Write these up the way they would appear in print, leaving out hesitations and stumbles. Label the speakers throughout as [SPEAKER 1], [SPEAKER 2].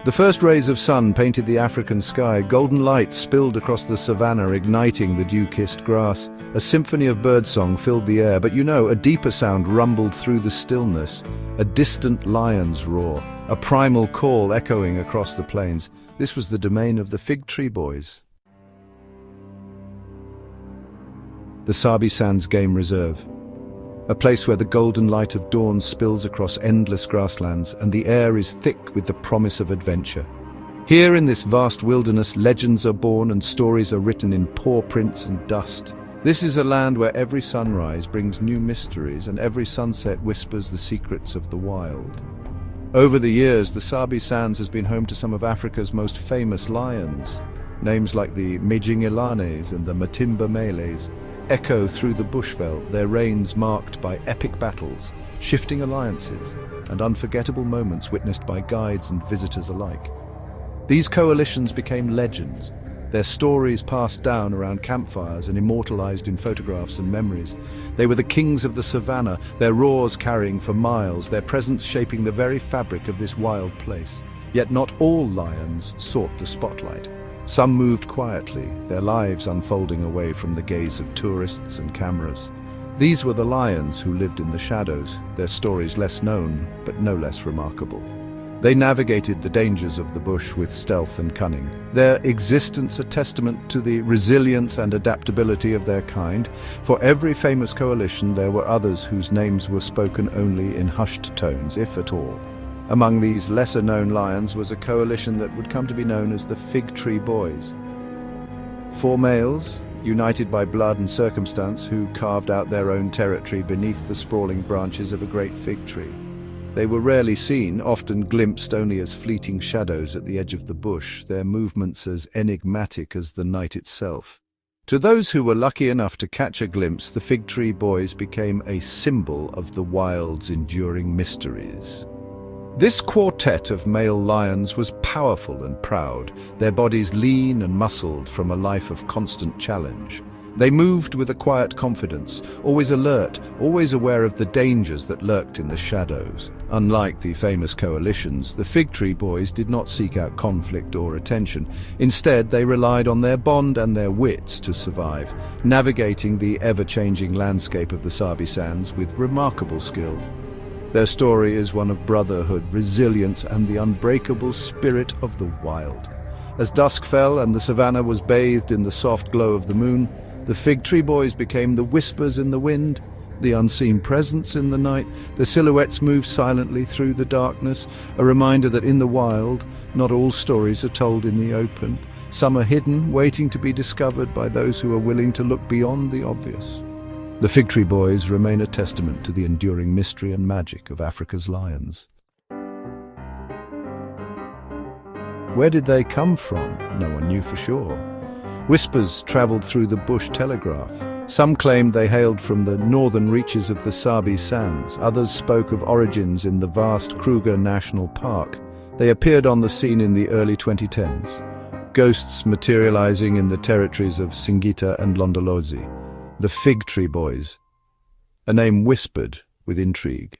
[SPEAKER 1] The first rays of sun painted the African sky. Golden light spilled across the savannah, igniting the dew-kissed grass. A symphony of birdsong filled the air, but a deeper sound rumbled through the stillness. A distant lion's roar, a primal call echoing across the plains. This was the domain of the Fig Tree Boys. The Sabi Sands Game Reserve, a place where the golden light of dawn spills across endless grasslands and the air is thick with the promise of adventure. Here in this vast wilderness, legends are born and stories are written in paw prints and dust. This is a land where every sunrise brings new mysteries and every sunset whispers the secrets of the wild. Over the years, the Sabi Sands has been home to some of Africa's most famous lions. Names like the Majingilanes and the Matimba Melees echo through the bushveld, their reigns marked by epic battles, shifting alliances, and unforgettable moments witnessed by guides and visitors alike. These coalitions became legends, their stories passed down around campfires and immortalized in photographs and memories. They were the kings of the savannah, their roars carrying for miles, their presence shaping the very fabric of this wild place. Yet not all lions sought the spotlight. Some moved quietly, their lives unfolding away from the gaze of tourists and cameras. These were the lions who lived in the shadows, their stories less known, but no less remarkable. They navigated the dangers of the bush with stealth and cunning, their existence a testament to the resilience and adaptability of their kind. For every famous coalition, there were others whose names were spoken only in hushed tones, if at all. Among these lesser-known lions was a coalition that would come to be known as the Fig Tree Boys. 4 males, united by blood and circumstance, who carved out their own territory beneath the sprawling branches of a great fig tree. They were rarely seen, often glimpsed only as fleeting shadows at the edge of the bush, their movements as enigmatic as the night itself. To those who were lucky enough to catch a glimpse, the Fig Tree Boys became a symbol of the wild's enduring mysteries. This quartet of male lions was powerful and proud, their bodies lean and muscled from a life of constant challenge. They moved with a quiet confidence, always alert, always aware of the dangers that lurked in the shadows. Unlike the famous coalitions, the Fig Tree Boys did not seek out conflict or attention. Instead, they relied on their bond and their wits to survive, navigating the ever-changing landscape of the Sabi Sands with remarkable skill. Their story is one of brotherhood, resilience, and the unbreakable spirit of the wild. As dusk fell and the savannah was bathed in the soft glow of the moon, the Fig Tree Boys became the whispers in the wind, the unseen presence in the night. The silhouettes moved silently through the darkness, a reminder that in the wild, not all stories are told in the open. Some are hidden, waiting to be discovered by those who are willing to look beyond the obvious. The Fig Tree Boys remain a testament to the enduring mystery and magic of Africa's lions. Where did they come from? No one knew for sure. Whispers traveled through the bush telegraph. Some claimed they hailed from the northern reaches of the Sabi Sands. Others spoke of origins in the vast Kruger National Park. They appeared on the scene in the early 2010s, ghosts materializing in the territories of Singita and Londolozi. The Fig Tree Boys, a name whispered with intrigue.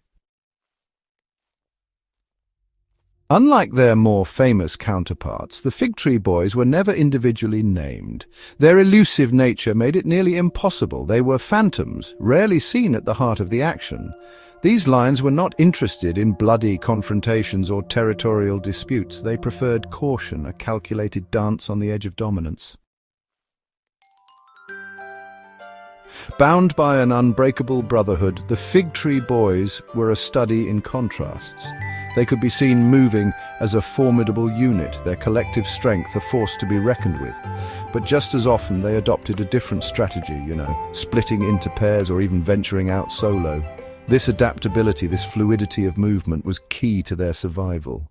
[SPEAKER 1] Unlike their more famous counterparts, the Fig Tree Boys were never individually named. Their elusive nature made it nearly impossible. They were phantoms, rarely seen at the heart of the action. These lions were not interested in bloody confrontations or territorial disputes. They preferred caution, a calculated dance on the edge of dominance. Bound by an unbreakable brotherhood, the Fig Tree Boys were a study in contrasts. They could be seen moving as a formidable unit, their collective strength a force to be reckoned with. But just as often they adopted a different strategy, splitting into pairs or even venturing out solo. This adaptability, this fluidity of movement was key to their survival.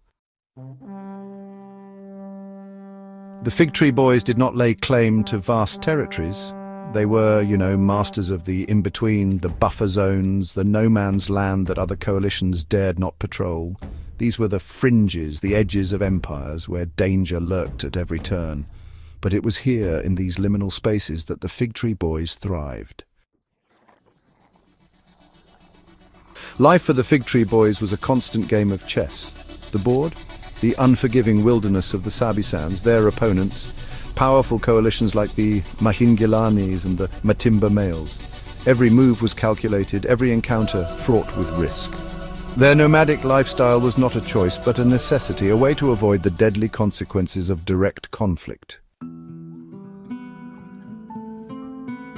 [SPEAKER 1] The Fig Tree Boys did not lay claim to vast territories. They were, masters of the in-between, the buffer zones, the no-man's land that other coalitions dared not patrol. These were the fringes, the edges of empires, where danger lurked at every turn. But it was here, in these liminal spaces, that the Fig Tree Boys thrived. Life for the Fig Tree Boys was a constant game of chess. The board? the unforgiving wilderness of the Sabi Sands, their opponents, powerful coalitions like the Majingilanes and the Matimba males. Every move was calculated, every encounter fraught with risk. Their nomadic lifestyle was not a choice, but a necessity, a way to avoid the deadly consequences of direct conflict.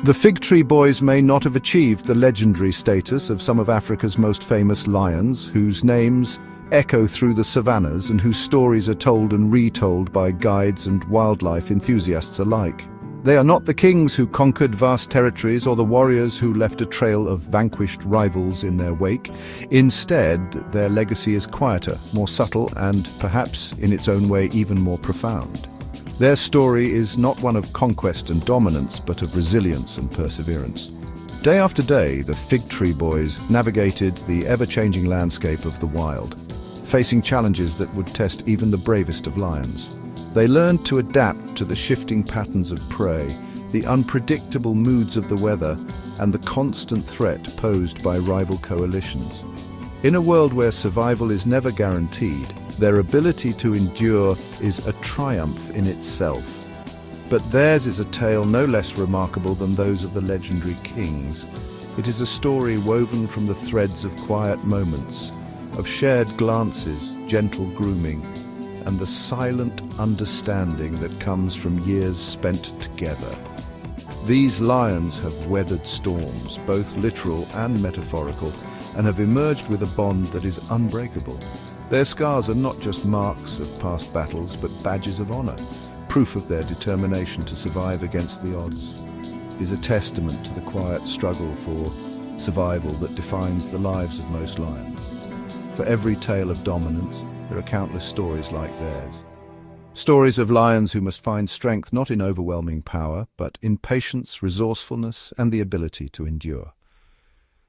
[SPEAKER 1] The Fig Tree Boys may not have achieved the legendary status of some of Africa's most famous lions, whose names echo through the savannas and whose stories are told and retold by guides and wildlife enthusiasts alike. They are not the kings who conquered vast territories or the warriors who left a trail of vanquished rivals in their wake. Instead, their legacy is quieter, more subtle, and perhaps, in its own way, even more profound. Their story is not one of conquest and dominance, but of resilience and perseverance. Day after day, the Fig Tree Boys navigated the ever-changing landscape of the wild, facing challenges that would test even the bravest of lions. They learned to adapt to the shifting patterns of prey, the unpredictable moods of the weather, and the constant threat posed by rival coalitions. In a world where survival is never guaranteed, their ability to endure is a triumph in itself. But theirs is a tale no less remarkable than those of the legendary kings. It is a story woven from the threads of quiet moments, of shared glances, gentle grooming, and the silent understanding that comes from years spent together. These lions have weathered storms, both literal and metaphorical, and have emerged with a bond that is unbreakable. Their scars are not just marks of past battles, but badges of honor, proof of their determination to survive against the odds. It is a testament to the quiet struggle for survival that defines the lives of most lions. For every tale of dominance, there are countless stories like theirs. Stories of lions who must find strength not in overwhelming power, but in patience, resourcefulness, and the ability to endure.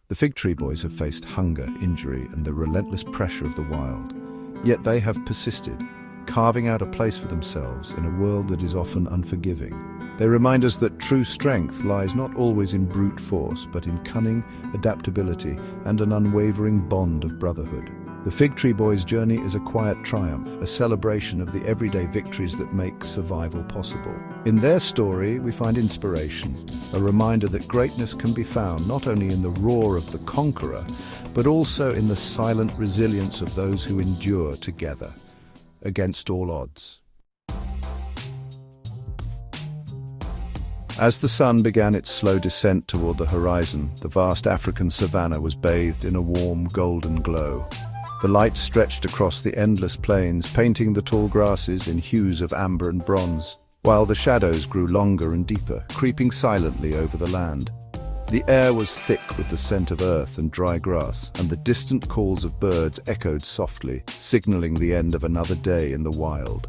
[SPEAKER 1] The Fig Tree Boys have faced hunger, injury, and the relentless pressure of the wild. Yet they have persisted, carving out a place for themselves in a world that is often unforgiving. They remind us that true strength lies not always in brute force, but in cunning, adaptability, and an unwavering bond of brotherhood. The Fig Tree Boys' journey is a quiet triumph, a celebration of the everyday victories that make survival possible. In their story, we find inspiration, a reminder that greatness can be found not only in the roar of the conqueror, but also in the silent resilience of those who endure together, against all odds. As the sun began its slow descent toward the horizon, the vast African savanna was bathed in a warm, golden glow. The light stretched across the endless plains, painting the tall grasses in hues of amber and bronze, while the shadows grew longer and deeper, creeping silently over the land. The air was thick with the scent of earth and dry grass, and the distant calls of birds echoed softly, signaling the end of another day in the wild.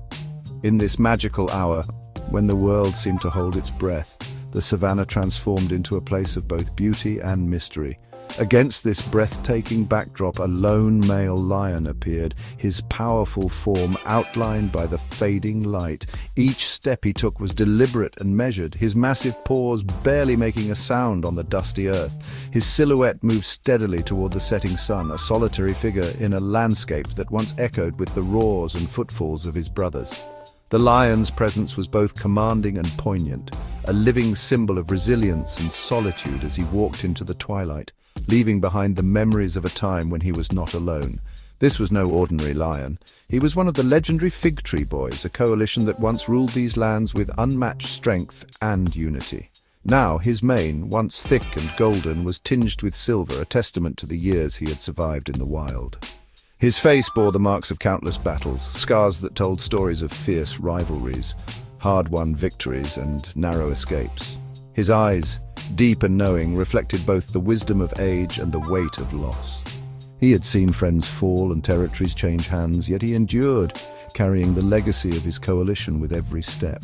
[SPEAKER 1] In this magical hour, when the world seemed to hold its breath, the savanna transformed into a place of both beauty and mystery. Against this breathtaking backdrop, a lone male lion appeared, his powerful form outlined by the fading light. Each step he took was deliberate and measured, his massive paws barely making a sound on the dusty earth. His silhouette moved steadily toward the setting sun, a solitary figure in a landscape that once echoed with the roars and footfalls of his brothers. The lion's presence was both commanding and poignant, a living symbol of resilience and solitude as he walked into the twilight, leaving behind the memories of a time when he was not alone. This was no ordinary lion. He was one of the legendary Fig Tree Boys, a coalition that once ruled these lands with unmatched strength and unity. Now his mane, once thick and golden, was tinged with silver, a testament to the years he had survived in the wild. His face bore the marks of countless battles, scars that told stories of fierce rivalries, hard-won victories, and narrow escapes. His eyes, deep and knowing, reflected both the wisdom of age and the weight of loss. He had seen friends fall and territories change hands, yet he endured, carrying the legacy of his coalition with every step.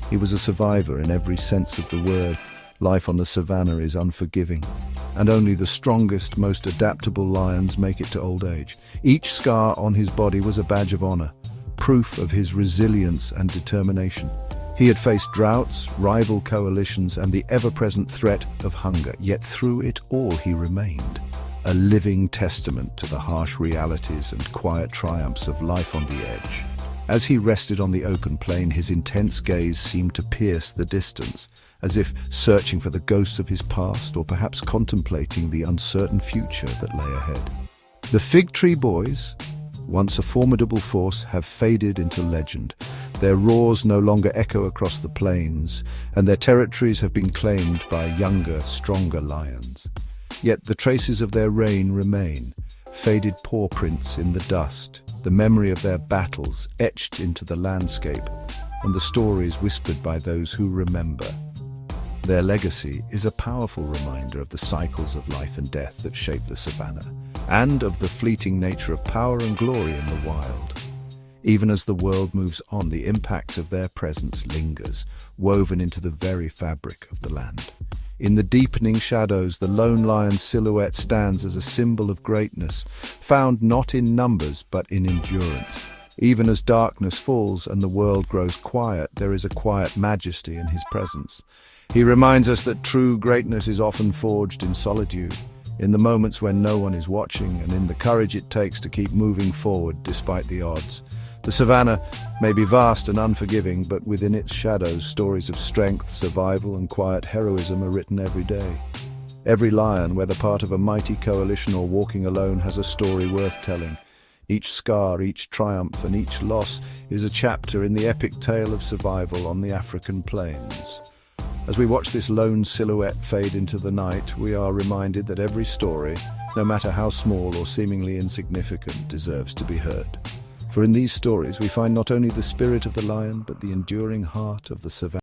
[SPEAKER 1] He was a survivor in every sense of the word. Life on the savannah is unforgiving, and only the strongest, most adaptable lions make it to old age. Each scar on his body was a badge of honor, proof of his resilience and determination. He had faced droughts, rival coalitions, and the ever-present threat of hunger, yet through it all he remained. a living testament to the harsh realities and quiet triumphs of life on the edge. As he rested on the open plain, his intense gaze seemed to pierce the distance, as if searching for the ghosts of his past or perhaps contemplating the uncertain future that lay ahead. The Fig Tree Boys, once a formidable force, have faded into legend. Their roars no longer echo across the plains, and their territories have been claimed by younger, stronger lions. Yet the traces of their reign remain, faded paw prints in the dust, the memory of their battles etched into the landscape, and the stories whispered by those who remember. Their legacy is a powerful reminder of the cycles of life and death that shape the savannah, and of the fleeting nature of power and glory in the wild. Even as the world moves on, the impact of their presence lingers, woven into the very fabric of the land. In the deepening shadows, the lone lion's silhouette stands as a symbol of greatness, found not in numbers but in endurance. Even as darkness falls and the world grows quiet, there is a quiet majesty in his presence. He reminds us that true greatness is often forged in solitude, in the moments when no one is watching, and in the courage it takes to keep moving forward despite the odds. The savannah may be vast and unforgiving, but within its shadows, stories of strength, survival, and quiet heroism are written every day. Every lion, whether part of a mighty coalition or walking alone, has a story worth telling. Each scar, each triumph, and each loss is a chapter in the epic tale of survival on the African plains. As we watch this lone silhouette fade into the night, we are reminded that every story, no matter how small or seemingly insignificant, deserves to be heard. For in these stories we find not only the spirit of the lion, but the enduring heart of the savannah.